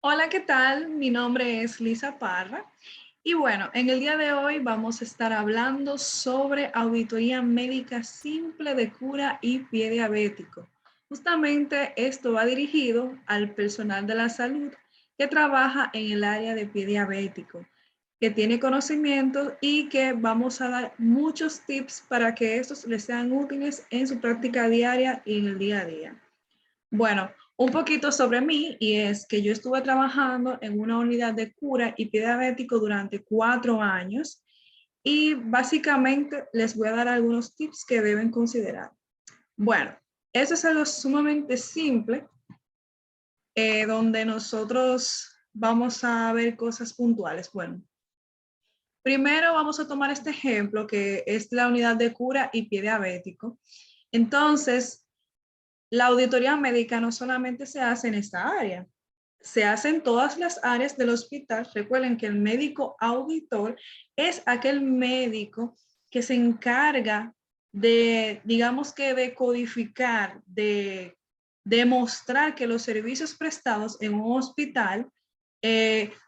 Hola, ¿qué tal? Mi nombre es Lisa Parra y bueno, en el día de hoy vamos a estar hablando sobre auditoría médica simple de cura y pie diabético. Justamente esto va dirigido al personal de la salud que trabaja en el área de pie diabético, que tiene conocimiento y que vamos a dar muchos tips para que estos les sean útiles en su práctica diaria y en el día a día. Bueno, un poquito sobre mí y es que yo estuve trabajando en una unidad de cura y pie diabético durante 4 años y básicamente les voy a dar algunos tips que deben considerar. Bueno, eso es algo sumamente simple donde nosotros vamos a ver cosas puntuales. Bueno, primero vamos a tomar este ejemplo que es la unidad de cura y pie diabético. Entonces, la auditoría médica no solamente se hace en esta área, se hace en todas las áreas del hospital. Recuerden que el médico auditor es aquel médico que se encarga de, digamos que de codificar, de demostrar que los servicios prestados en un hospital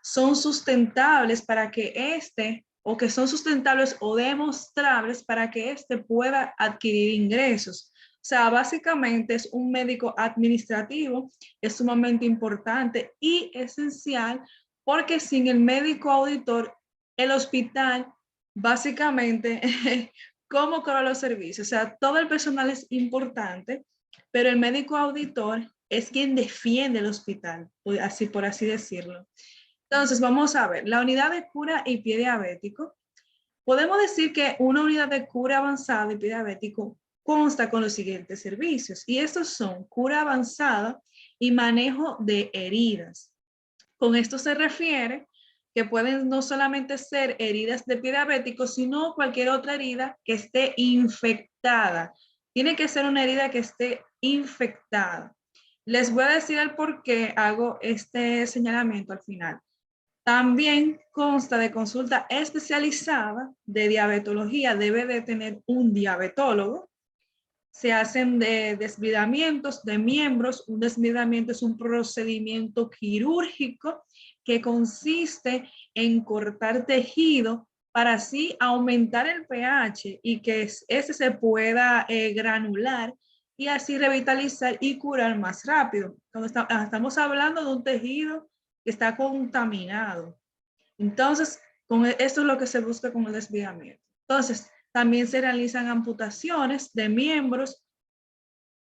son sustentables para que éste, o que son sustentables o demostrables para que éste pueda adquirir ingresos. O sea, básicamente es un médico administrativo, es sumamente importante y esencial porque sin el médico auditor, el hospital básicamente, ¿cómo cobra los servicios? O sea, todo el personal es importante, pero el médico auditor es quien defiende el hospital, así por así decirlo. Entonces, vamos a ver, la unidad de cura y pie diabético. Podemos decir que una unidad de cura avanzada y pie diabético consta con los siguientes servicios, y estos son cura avanzada y manejo de heridas. Con esto se refiere que pueden no solamente ser heridas de pie diabético, sino cualquier otra herida que esté infectada. Tiene que ser una herida que esté infectada. Les voy a decir el por qué hago este señalamiento al final. También consta de consulta especializada de diabetología. Debe de tener un diabetólogo. Se hacen de desvidamientos de miembros. Un desvidamiento es un procedimiento quirúrgico que consiste en cortar tejido para así aumentar el pH y que ese se pueda granular y así revitalizar y curar más rápido. Cuando estamos hablando de un tejido que está contaminado. Entonces, esto es lo que se busca con el desviamiento. Entonces, también se realizan amputaciones de miembros,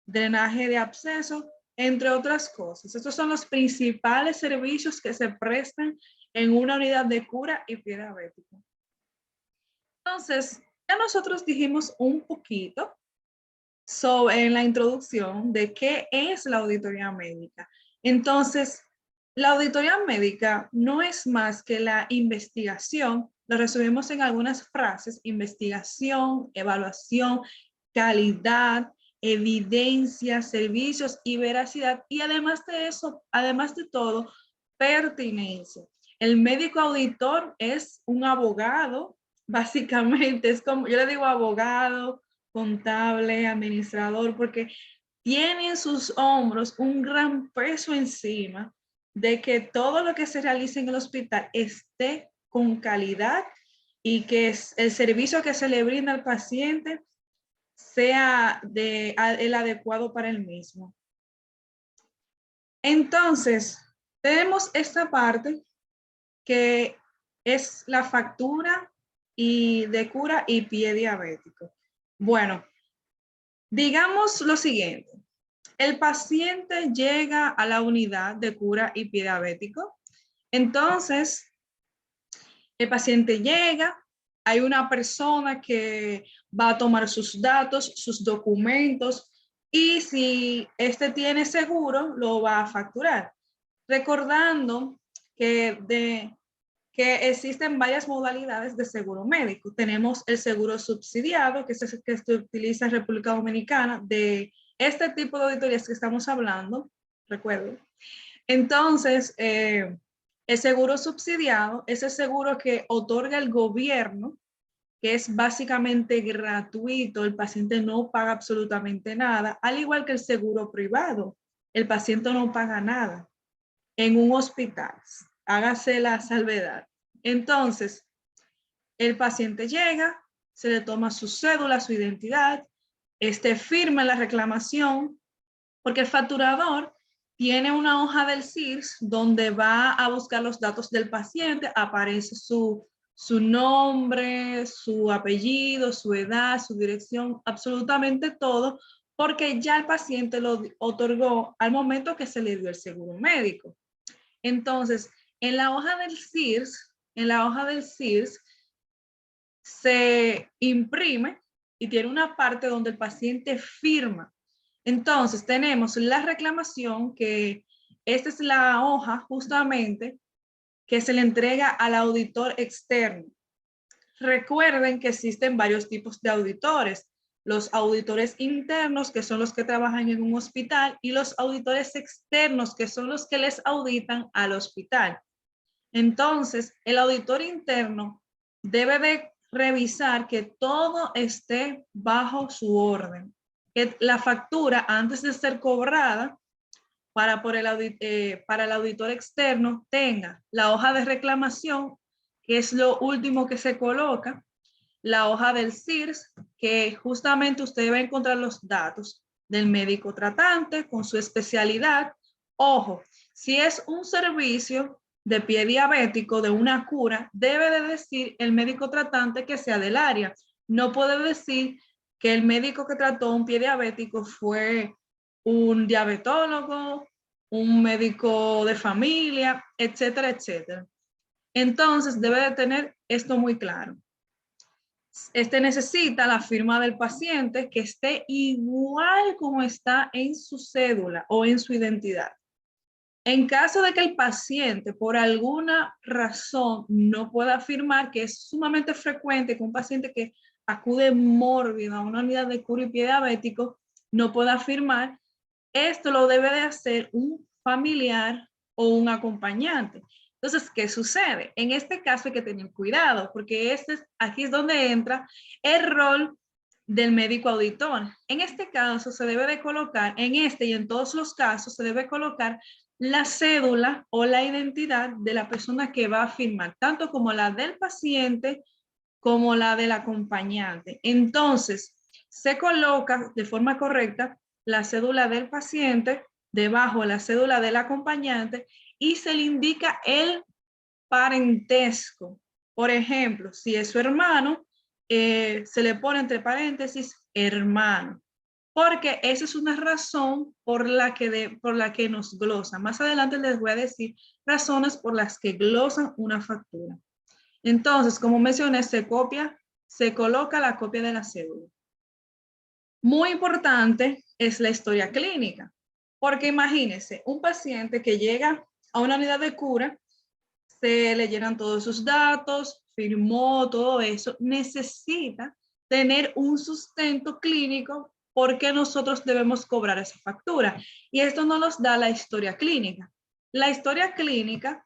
drenaje de absceso, entre otras cosas. Estos son los principales servicios que se prestan en una unidad de cura y pie diabético. Entonces, ya nosotros dijimos un poquito sobre en la introducción de qué es la auditoría médica. Entonces, la auditoría médica no es más que la investigación, lo resumimos en algunas frases: investigación, evaluación, calidad, evidencia, servicios y veracidad, y además de eso, además de todo, pertinencia. El médico auditor es un abogado, básicamente, es como, yo le digo abogado, contable, administrador, porque tiene en sus hombros un gran peso encima de que todo lo que se realice en el hospital esté con calidad y que el servicio que se le brinda al paciente sea el adecuado para el mismo. Entonces, tenemos esta parte que es la factura y de cura y pie diabético. Bueno, digamos lo siguiente: el paciente llega a la unidad de cura y pie diabético. Entonces, el paciente llega, hay una persona que va a tomar sus datos, sus documentos, y si este tiene seguro, lo va a facturar. Recordando que existen varias modalidades de seguro médico. Tenemos el seguro subsidiado, que es el que se utiliza en República Dominicana, de este tipo de auditorías que estamos hablando, recuerdo. Entonces, el seguro subsidiado es el seguro que otorga el gobierno, que es básicamente gratuito, el paciente no paga absolutamente nada, al igual que el seguro privado, el paciente no paga nada. en un hospital. Hágase la salvedad. Entonces, el paciente llega, se le toma su cédula, su identidad, firma la reclamación, porque el facturador tiene una hoja del CIRS donde va a buscar los datos del paciente, aparece su nombre, su apellido, su edad, su dirección, absolutamente todo, porque ya el paciente lo otorgó al momento que se le dio el seguro médico. Entonces, en la hoja del CIRS, se imprime y tiene una parte donde el paciente firma. Entonces, tenemos la reclamación, que esta es la hoja justamente que se le entrega al auditor externo. Recuerden que existen varios tipos de auditores. Los auditores internos, que son los que trabajan en un hospital, y los auditores externos, que son los que les auditan al hospital. Entonces, el auditor interno debe de revisar que todo esté bajo su orden, que la factura, antes de ser cobrada para el auditor externo, tenga la hoja de reclamación, que es lo último que se coloca, la hoja del CIRS, que justamente usted va a encontrar los datos del médico tratante con su especialidad. Ojo, si es un servicio de pie diabético, de una cura, debe de decir el médico tratante que sea del área. No puede decir que el médico que trató un pie diabético fue un diabetólogo, un médico de familia, etcétera, etcétera. Entonces, debe de tener esto muy claro. Necesita la firma del paciente que esté igual como está en su cédula o en su identidad. En caso de que el paciente por alguna razón no pueda firmar, que es sumamente frecuente que un paciente que acude mórbido a una unidad de cura y pie diabético no pueda firmar, esto lo debe de hacer un familiar o un acompañante. Entonces, ¿qué sucede? En este caso hay que tener cuidado, porque aquí es donde entra el rol del médico auditor. En este caso se debe de colocar, en este y en todos los casos, se debe colocar la cédula o la identidad de la persona que va a firmar, tanto como la del paciente como la del acompañante. Entonces, se coloca de forma correcta la cédula del paciente, debajo la cédula del acompañante, y se le indica el parentesco. Por ejemplo, si es su hermano, se le pone entre paréntesis hermano, porque esa es una razón por la que nos glosan. Más adelante les voy a decir razones por las que glosan una factura. Entonces, como mencioné, se coloca la copia de la cédula. Muy importante es la historia clínica, porque imagínense, un paciente que llega a una unidad de cura, se le llenan todos sus datos, firmó todo eso, necesita tener un sustento clínico porque nosotros debemos cobrar esa factura. Y esto no nos da la historia clínica. La historia clínica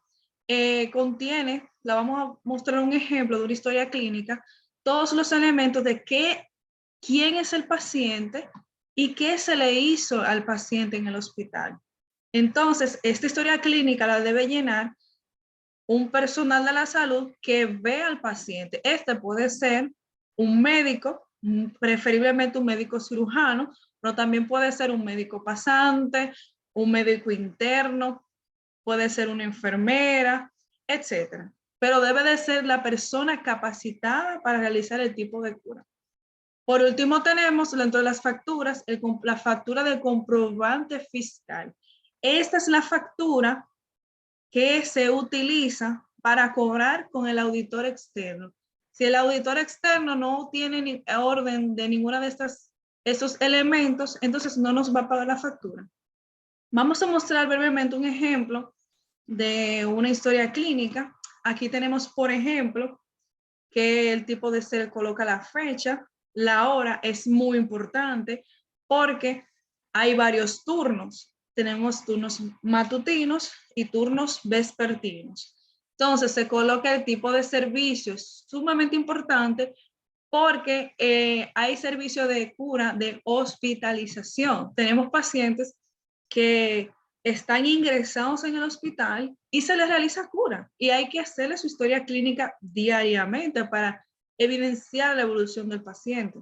contiene, la vamos a mostrar un ejemplo de una historia clínica, todos los elementos de quién es el paciente y qué se le hizo al paciente en el hospital. Entonces, esta historia clínica la debe llenar un personal de la salud que ve al paciente. Este puede ser un médico, preferiblemente un médico cirujano, pero también puede ser un médico pasante, un médico interno, puede ser una enfermera, etcétera. Pero debe de ser la persona capacitada para realizar el tipo de cura. Por último, tenemos dentro de las facturas la factura del comprobante fiscal. Esta es la factura que se utiliza para cobrar con el auditor externo. Si el auditor externo no tiene orden de ninguna de estos elementos, entonces no nos va a pagar la factura. Vamos a mostrar brevemente un ejemplo de una historia clínica. Aquí tenemos, por ejemplo, que el tipo de ser coloca la fecha, la hora es muy importante porque hay varios turnos. Tenemos turnos matutinos y turnos vespertinos. Entonces se coloca el tipo de servicio, es sumamente importante porque hay servicio de cura, de hospitalización. Tenemos pacientes que están ingresados en el hospital y se les realiza cura. Y hay que hacerle su historia clínica diariamente para evidenciar la evolución del paciente.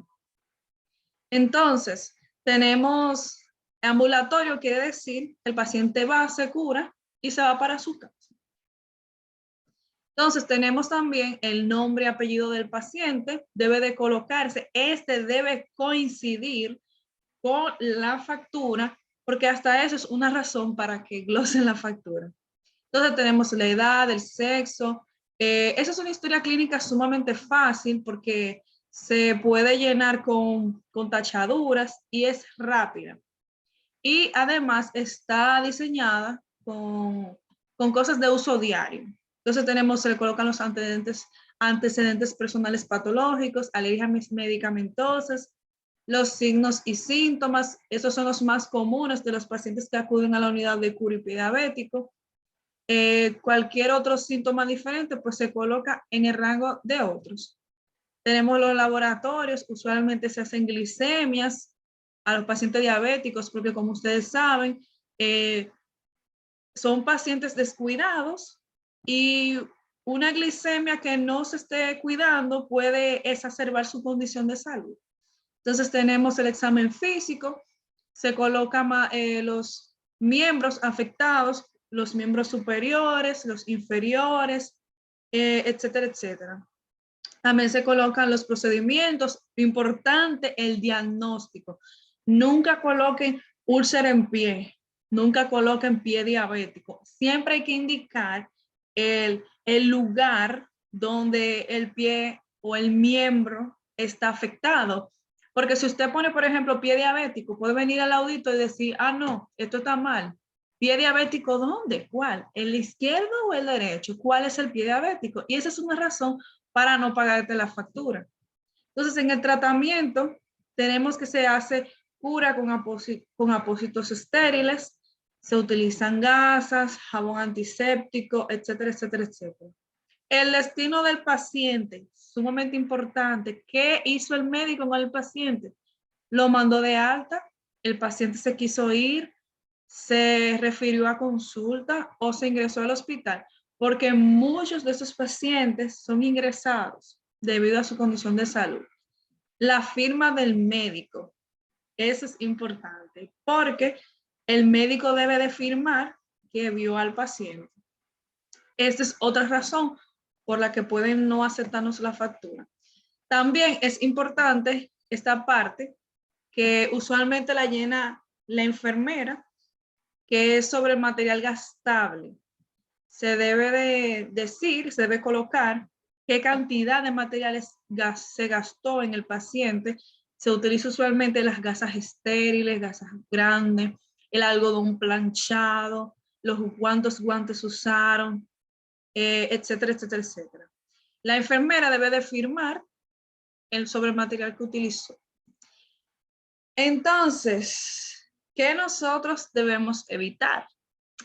Entonces, tenemos ambulatorio, quiere decir el paciente va, se cura y se va para su casa. Entonces, tenemos también el nombre y apellido del paciente, debe de colocarse, debe coincidir con la factura, porque hasta eso es una razón para que glosen la factura. Entonces, tenemos la edad, el sexo. Esa es una historia clínica sumamente fácil porque se puede llenar con tachaduras y es rápida. Y además está diseñada con cosas de uso diario. Entonces se le colocan los antecedentes personales patológicos, alergias medicamentosas, los signos y síntomas. Esos son los más comunes de los pacientes que acuden a la unidad de cura y pie diabético. Cualquier otro síntoma diferente, pues se coloca en el rango de otros. Tenemos los laboratorios, usualmente se hacen glicemias a los pacientes diabéticos, porque como ustedes saben, son pacientes descuidados y una glicemia que no se esté cuidando puede exacerbar su condición de salud. Entonces tenemos el examen físico, se colocan los miembros afectados, los miembros superiores, los inferiores, etcétera, etcétera. También se colocan los procedimientos, importante el diagnóstico. Nunca coloquen úlcera en pie, nunca coloquen pie diabético. Siempre hay que indicar el lugar donde el pie o el miembro está afectado. Porque si usted pone, por ejemplo, pie diabético, puede venir al audito y decir, ah, no, esto está mal. ¿Pie diabético dónde? ¿Cuál? ¿El izquierdo o el derecho? ¿Cuál es el pie diabético? Y esa es una razón para no pagarte la factura. Entonces, en el tratamiento tenemos que se hace cura con apósitos estériles, se utilizan gasas, jabón antiséptico, etcétera, etcétera, etcétera. El destino del paciente, sumamente importante. ¿Qué hizo el médico con el paciente? Lo mandó de alta, el paciente se quiso ir, se refirió a consulta o se ingresó al hospital, porque muchos de esos pacientes son ingresados debido a su condición de salud. La firma del médico, eso es importante, porque el médico debe de firmar que vio al paciente. Esta es otra razón por la que pueden no aceptarnos la factura. También es importante esta parte que usualmente la llena la enfermera, que es sobre el material gastable. Se debe de decir, se debe colocar qué cantidad de materiales se gastó en el paciente. Se utiliza usualmente las gasas estériles, gasas grandes, el algodón planchado, los guantes usaron, etcétera, etcétera, etcétera. La enfermera debe de firmar sobre el material que utilizó. Entonces, ¿qué nosotros debemos evitar?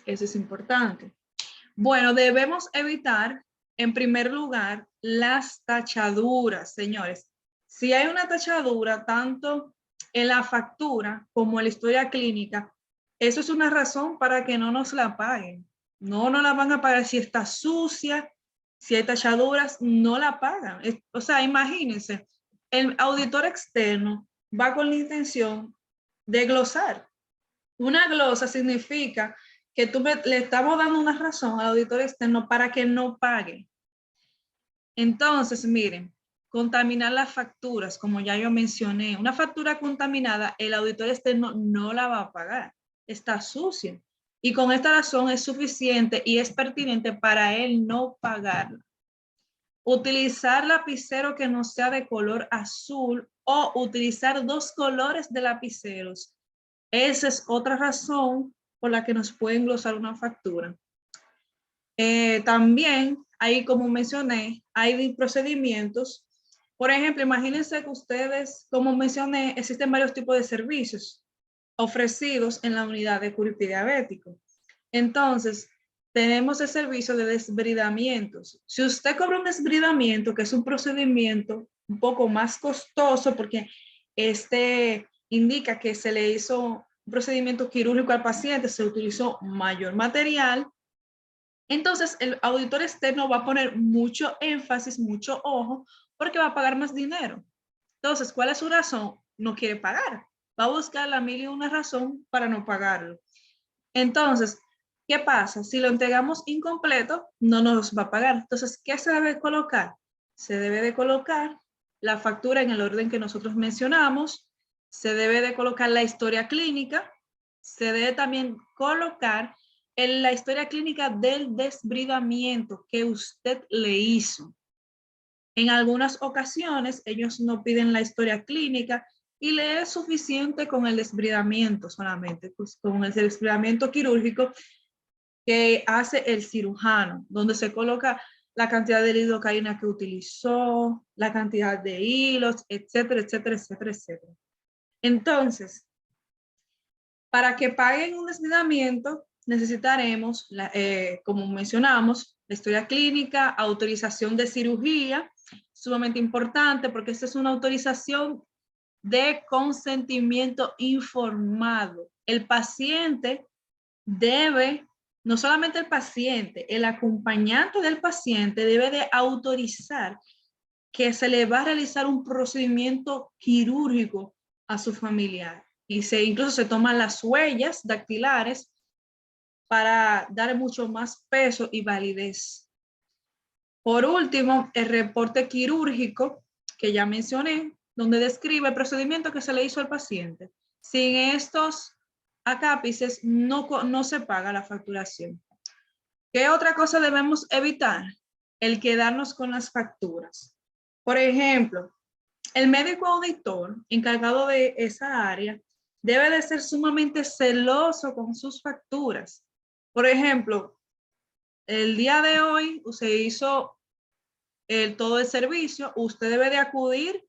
Eso es importante. Bueno, debemos evitar, en primer lugar, las tachaduras, señores. Si hay una tachadura, tanto en la factura como en la historia clínica, eso es una razón para que no nos la paguen. No nos la van a pagar si está sucia, si hay tachaduras, no la pagan. O sea, imagínense, el auditor externo va con la intención de glosar. Una glosa significa que le estamos dando una razón al auditor externo para que no pague. Entonces, miren, contaminar las facturas, como ya yo mencioné, una factura contaminada, el auditor externo no la va a pagar, está sucia. Y con esta razón es suficiente y es pertinente para él no pagarla. Utilizar lapicero que no sea de color azul o utilizar dos colores de lapiceros. Esa es otra razón por la que nos pueden glosar una factura. También, ahí como mencioné, hay procedimientos. Por ejemplo, imagínense que ustedes, como mencioné, existen varios tipos de servicios ofrecidos en la unidad de cura y pie diabético. Entonces, tenemos el servicio de desbridamientos. Si usted cobra un desbridamiento, que es un procedimiento un poco más costoso porque este indica que se le hizo un procedimiento quirúrgico al paciente, se utilizó mayor material. Entonces, el auditor externo va a poner mucho énfasis, mucho ojo, porque va a pagar más dinero. Entonces, ¿cuál es su razón? No quiere pagar. Va a buscar la mil y una razón para no pagarlo. Entonces, ¿qué pasa? Si lo entregamos incompleto, no nos va a pagar. Entonces, ¿qué se debe colocar? Se debe de colocar la factura en el orden que nosotros mencionamos. Se debe de colocar la historia clínica. Se debe también colocar en la historia clínica del desbridamiento que usted le hizo. En algunas ocasiones, ellos no piden la historia clínica y le es suficiente con el desbridamiento solamente, pues con el desbridamiento quirúrgico que hace el cirujano, donde se coloca la cantidad de lidocaína que utilizó, la cantidad de hilos, etcétera, etcétera, etcétera, etcétera. Entonces, para que paguen un desbridamiento, necesitaremos, como mencionamos, la historia clínica, autorización de cirugía, sumamente importante porque esta es una autorización de consentimiento informado. El paciente debe, no solamente el paciente, el acompañante del paciente debe de autorizar que se le va a realizar un procedimiento quirúrgico a su familiar. Y incluso se toman las huellas dactilares para dar mucho más peso y validez. Por último, el reporte quirúrgico que ya mencioné, donde describe el procedimiento que se le hizo al paciente. Sin estos acápices no se paga la facturación. ¿Qué otra cosa debemos evitar? El quedarnos con las facturas. Por ejemplo, el médico auditor encargado de esa área debe de ser sumamente celoso con sus facturas. Por ejemplo, el día de hoy se hizo todo el servicio, usted debe de acudir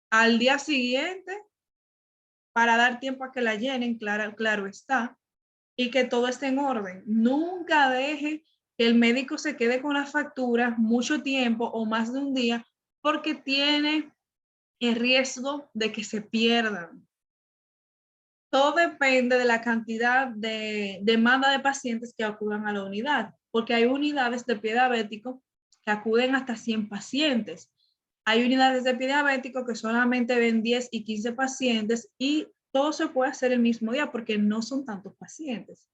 al día siguiente para dar tiempo a que la llenen, claro está, y que todo esté en orden. Nunca deje que el médico se quede con las facturas mucho tiempo o más de un día porque tiene el riesgo de que se pierdan. Todo depende de la cantidad de demanda de pacientes que acudan a la unidad, porque hay unidades de pie diabético que acuden hasta 100 pacientes. Hay unidades de pie diabético que solamente ven 10 y 15 pacientes y todo se puede hacer el mismo día porque no son tantos pacientes.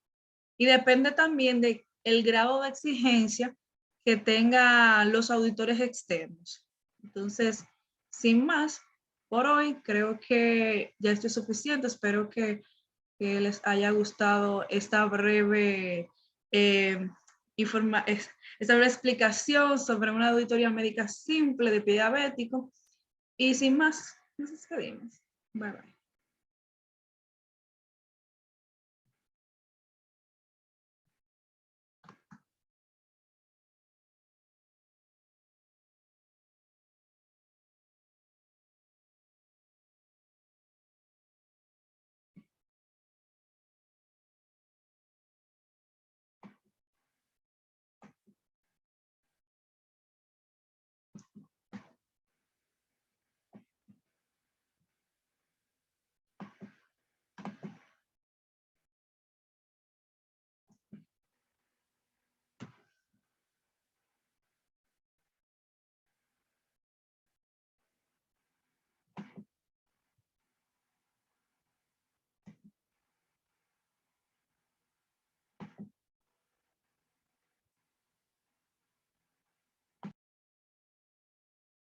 Y depende también del grado de exigencia que tengan los auditores externos. Entonces, sin más, por hoy creo que ya esto es suficiente. Espero que les haya gustado esta breve, esta breve explicación sobre una auditoría médica simple de pie diabético. Y sin más, nos despedimos. Bye bye.